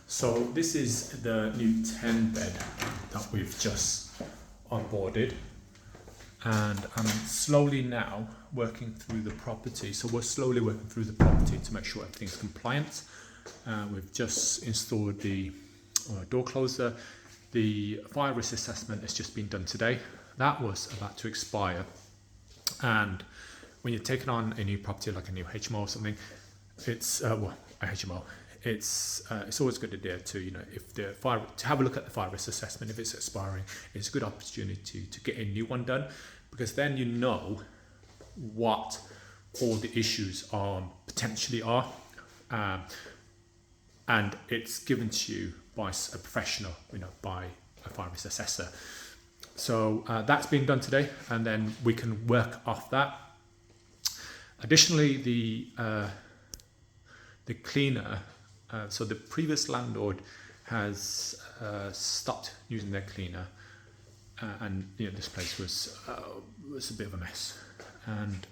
So this is the new 10 bed that we've just onboarded, and I'm slowly now working through the property. So we're slowly working through the property to make sure everything's compliant. We've just installed the door closer. The fire risk assessment has just been done today. That was about to expire, and when you're taking on a new property like a new HMO or something, it's a HMO. It's always a good idea to, if the fire, to have a look at the fire risk assessment. If it's expiring, it's a good opportunity to get a new one done, because then you know what all the issues potentially are, and it's given to you by a professional, by a fire risk assessor. So that's been done today, and then we can work off that. Additionally, the cleaner. So the previous landlord has stopped using their cleaner, and this place was a bit of a mess. And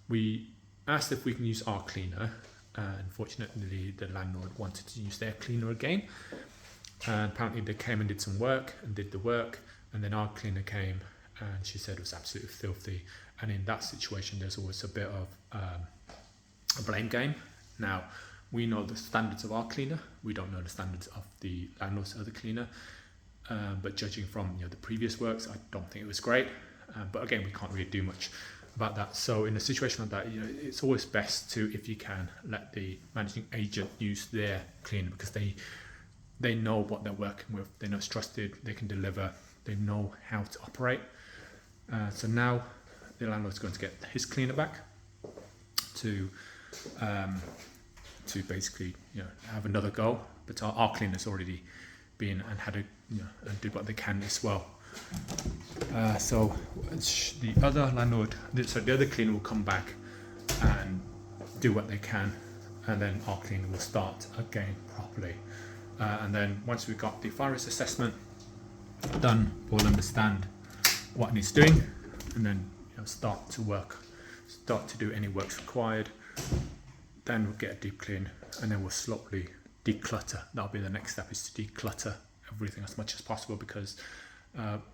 we asked if we can use our cleaner. Unfortunately, the landlord wanted to use their cleaner again. And apparently, they came and did some work and did the work, and then our cleaner came, and she said it was absolutely filthy. And in that situation, there's always a bit of a blame game. Now, we know the standards of our cleaner. We don't know the standards of the landlord's other cleaner. But judging from the previous works, I don't think it was great. But again, we can't really do much about that. So in a situation like that, it's always best to, if you can, let the managing agent use their cleaner, because they know what they're working with. They know it's trusted. They can deliver. They know how to operate. So now the landlord's going to get his cleaner back to basically have another go, but our cleaner's already been and had and did what they can as well. So the other landlord, so the other cleaner will come back and do what they can, and then our cleaner will start again properly. And then once we've got the fire risk assessment done, we'll understand what needs doing, and then start to do any works required. Then we'll get a deep clean, and then we'll slowly declutter. That'll be the next step, is to declutter everything as much as possible, because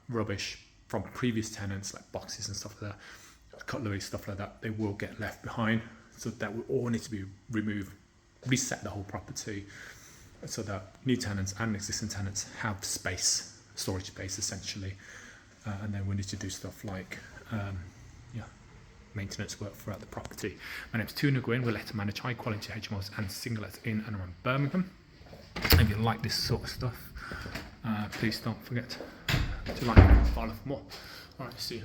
rubbish from previous tenants, like boxes and stuff like that, cutlery, stuff like that, they will get left behind. So that will all need to be removed, reset the whole property, so that new tenants and existing tenants have space, storage space essentially. And then we need to do stuff like maintenance work throughout the property. My name's Tuna Gwyn. We're let to manage high quality HMOs and singlets in and around Birmingham. If you like this sort of stuff, please don't forget to like and follow for more. Alright, see you.